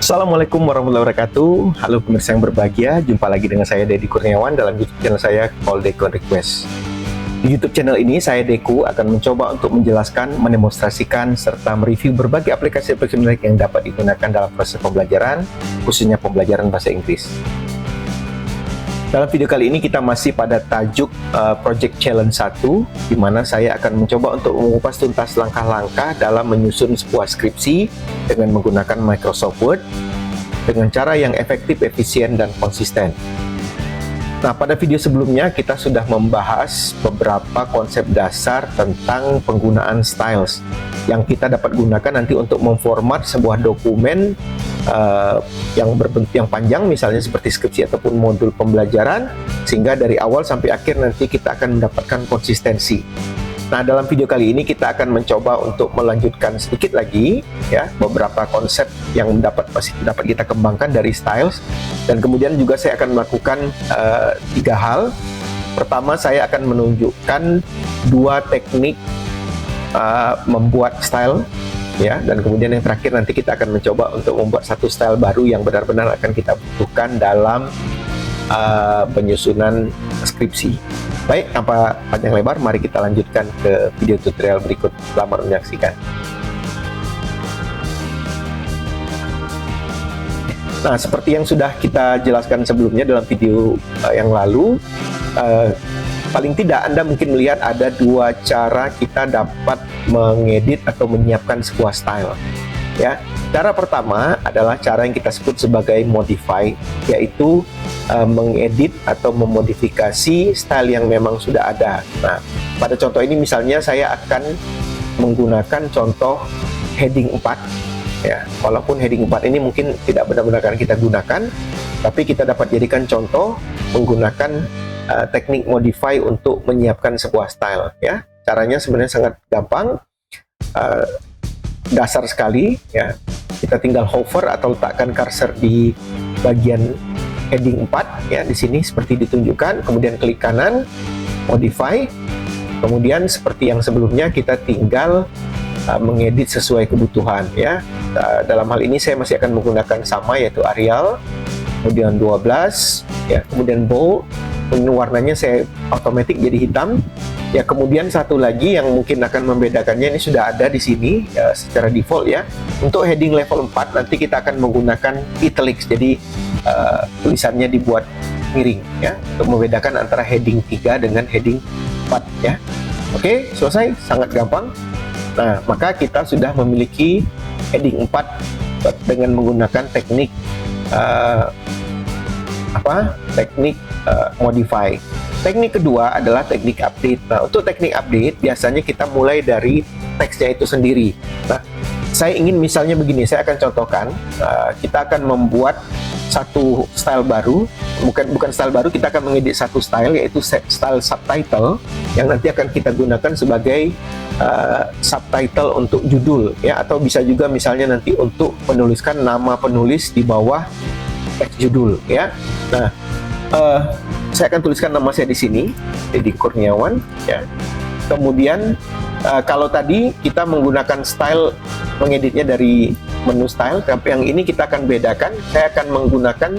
Assalamualaikum warahmatullahi wabarakatuh. Halo pemirsa yang berbahagia, jumpa lagi dengan saya Deddy Kurniawan dalam YouTube channel saya Call Deku Request. Di YouTube channel ini saya Deku akan mencoba untuk menjelaskan, mendemonstrasikan serta mereview berbagai aplikasi-aplikasi menarik yang dapat digunakan dalam proses pembelajaran, khususnya pembelajaran bahasa Inggris. Dalam video kali ini kita masih pada tajuk Project Challenge 1, di mana saya akan mencoba untuk mengupas tuntas langkah-langkah dalam menyusun sebuah skripsi dengan menggunakan Microsoft Word dengan cara yang efektif, efisien, dan konsisten. Nah, pada video sebelumnya kita sudah membahas beberapa konsep dasar tentang penggunaan styles yang kita dapat gunakan nanti untuk memformat sebuah dokumen yang berbentuk yang panjang, misalnya seperti skripsi ataupun modul pembelajaran, sehingga dari awal sampai akhir nanti kita akan mendapatkan konsistensi. Nah, dalam video kali ini kita akan mencoba untuk melanjutkan sedikit lagi ya beberapa konsep yang masih dapat kita kembangkan dari styles, dan kemudian juga saya akan melakukan 3 hal. Pertama, saya akan menunjukkan 2 teknik membuat style ya, dan kemudian yang terakhir nanti kita akan mencoba untuk membuat satu style baru yang benar-benar akan kita butuhkan dalam penyusunan skripsi. Baik, tanpa panjang lebar, mari kita lanjutkan ke video tutorial berikut. Selamat menyaksikan. Nah, seperti yang sudah kita jelaskan sebelumnya dalam video yang lalu, paling tidak Anda mungkin melihat ada 2 cara kita dapat mengedit atau menyiapkan sebuah style. Ya, cara pertama adalah cara yang kita sebut sebagai modify, yaitu mengedit atau memodifikasi style yang memang sudah ada. Nah, pada contoh ini misalnya saya akan menggunakan contoh heading 4 ya. Walaupun heading 4 ini mungkin tidak benar-benar akan kita gunakan, tapi kita dapat jadikan contoh menggunakan teknik modify untuk menyiapkan sebuah style ya. Caranya sebenarnya sangat gampang, dasar sekali ya. Kita tinggal hover atau letakkan cursor di bagian heading 4 ya, di sini seperti ditunjukkan, kemudian klik kanan, modify, kemudian seperti yang sebelumnya kita tinggal mengedit sesuai kebutuhan ya. Dalam hal ini saya masih akan menggunakan sama, yaitu Arial, kemudian 12 ya, kemudian bold, kemudian warnanya saya otomatis jadi hitam ya. Kemudian satu lagi yang mungkin akan membedakannya, ini sudah ada di sini ya, secara default ya. Untuk heading level 4 nanti kita akan menggunakan italics, jadi tulisannya dibuat miring ya, untuk membedakan antara heading 3 dengan heading 4 ya. Oke, selesai, sangat gampang. Nah, maka kita sudah memiliki heading 4 dengan menggunakan teknik modify. Teknik kedua adalah teknik update. Nah, untuk teknik update biasanya kita mulai dari teksnya itu sendiri. Nah, saya ingin misalnya begini, saya akan contohkan, kita akan membuat satu style baru, bukan style baru, kita akan mengedit satu style, yaitu style subtitle, yang nanti akan kita gunakan sebagai subtitle untuk judul ya, atau bisa juga misalnya nanti untuk menuliskan nama penulis di bawah teks judul ya. Nah, saya akan tuliskan nama saya di sini, Deddy Kurniawan ya. Kemudian kalau tadi kita menggunakan style, mengeditnya dari menu style, tapi yang ini kita akan bedakan. Saya akan menggunakan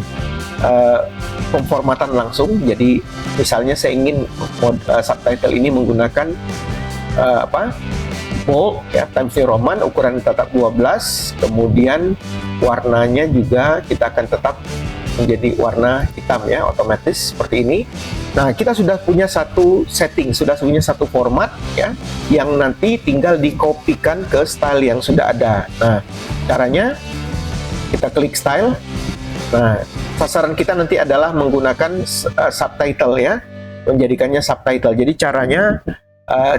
pemformatan langsung. Jadi misalnya saya ingin subtitle ini menggunakan bold ya, Times New Roman, ukuran tetap 12, kemudian warnanya juga kita akan tetap menjadi warna hitam ya, otomatis seperti ini. Nah, kita sudah punya satu setting, sudah punya satu format ya, yang nanti tinggal dikopikan ke style yang sudah ada. Nah, caranya kita klik style. Nah, sasaran kita nanti adalah menggunakan subtitle ya, menjadikannya subtitle. Jadi caranya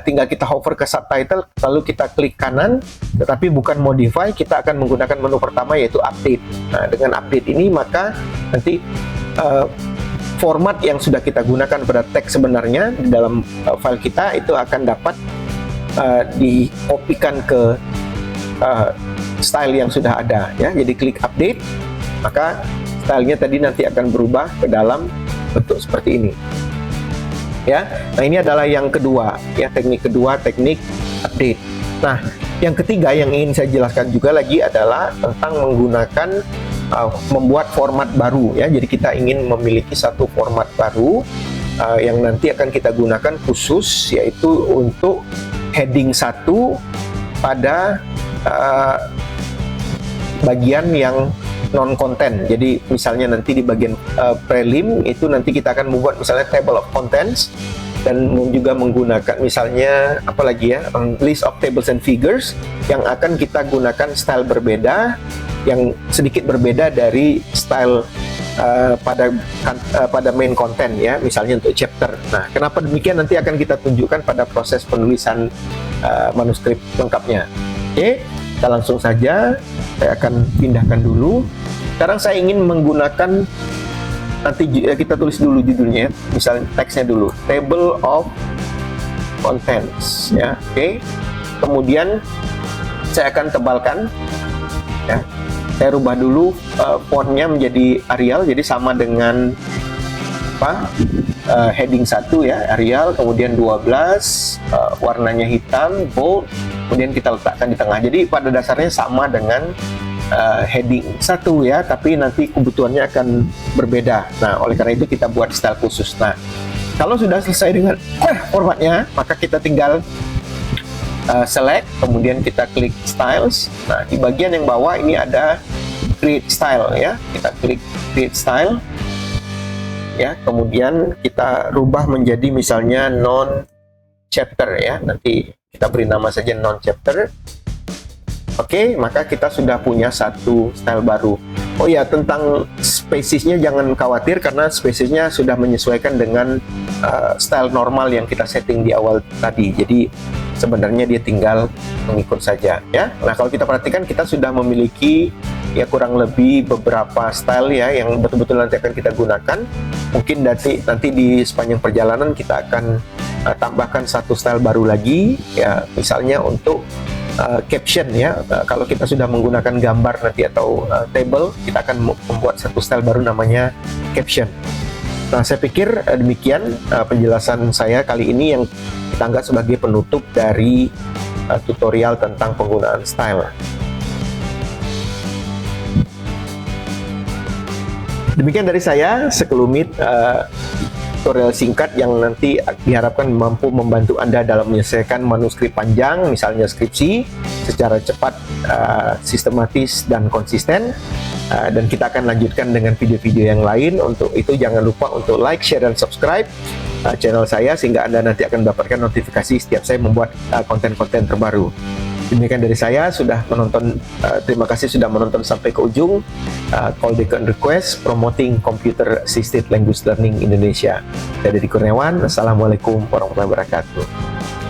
tinggal kita hover ke subtitle, lalu kita klik kanan, tetapi bukan modify, kita akan menggunakan menu pertama, yaitu update. Nah, dengan update ini maka nanti format yang sudah kita gunakan pada teks sebenarnya di dalam file kita itu akan dapat dikopikan ke style yang sudah ada ya. Jadi klik update, maka stylenya tadi nanti akan berubah ke dalam bentuk seperti ini ya. Nah, ini adalah yang kedua ya, teknik kedua, teknik update. Nah, yang ketiga yang ingin saya jelaskan juga lagi adalah tentang menggunakan membuat format baru ya. Jadi kita ingin memiliki satu format baru yang nanti akan kita gunakan khusus, yaitu untuk heading 1 pada bagian yang non konten. Jadi misalnya nanti di bagian prelim itu nanti kita akan membuat misalnya table of contents, dan juga menggunakan misalnya apalagi ya, list of tables and figures yang akan kita gunakan style berbeda, yang sedikit berbeda dari style pada main content ya, misalnya untuk chapter. Nah, kenapa demikian nanti akan kita tunjukkan pada proses penulisan manuskrip lengkapnya. Oke, kita langsung saja. Saya akan pindahkan dulu. Sekarang saya ingin menggunakan, nanti kita tulis dulu judulnya, misalnya teksnya dulu, table of contents ya. Oke, kemudian saya akan tebalkan ya. Saya rubah dulu fontnya menjadi Arial, jadi sama dengan heading 1 ya, Arial, kemudian 12, warnanya hitam, bold, kemudian kita letakkan di tengah. Jadi pada dasarnya sama dengan heading 1 ya, tapi nanti kebutuhannya akan berbeda. Nah, oleh karena itu kita buat style khusus. Nah, kalau sudah selesai dengan formatnya, maka kita tinggal select, kemudian kita klik styles. Nah, di bagian yang bawah ini ada create style ya, kita klik create style ya, kemudian kita rubah menjadi misalnya non chapter ya, nanti kita beri nama saja non chapter. Oke, maka kita sudah punya satu style baru. Oh ya, tentang spesiesnya jangan khawatir, karena spesiesnya sudah menyesuaikan dengan style normal yang kita setting di awal tadi. Jadi sebenarnya dia tinggal mengikut saja ya. Nah, kalau kita perhatikan, kita sudah memiliki ya kurang lebih beberapa style ya yang betul-betul nanti akan kita gunakan. Mungkin nanti di sepanjang perjalanan kita akan tambahkan satu style baru lagi ya, misalnya untuk caption ya. Kalau kita sudah menggunakan gambar nanti atau table, kita akan membuat satu style baru namanya caption. Nah, saya pikir demikian penjelasan saya kali ini yang kita anggap sebagai penutup dari tutorial tentang penggunaan style. Demikian dari saya sekelumit tutorial singkat yang nanti diharapkan mampu membantu Anda dalam menyelesaikan manuskrip panjang, misalnya skripsi, secara cepat, sistematis, dan konsisten. Dan kita akan lanjutkan dengan video-video yang lain. Untuk itu jangan lupa untuk like, share, dan subscribe channel saya, sehingga Anda nanti akan mendapatkan notifikasi setiap saya membuat konten-konten terbaru. Demikian dari saya, sudah menonton. Terima kasih sudah menonton sampai ke ujung. Call Deco Request, Promoting Computer Assisted Language Learning Indonesia. Saya Deddy Kurniawan. Assalamualaikum warahmatullahi wabarakatuh.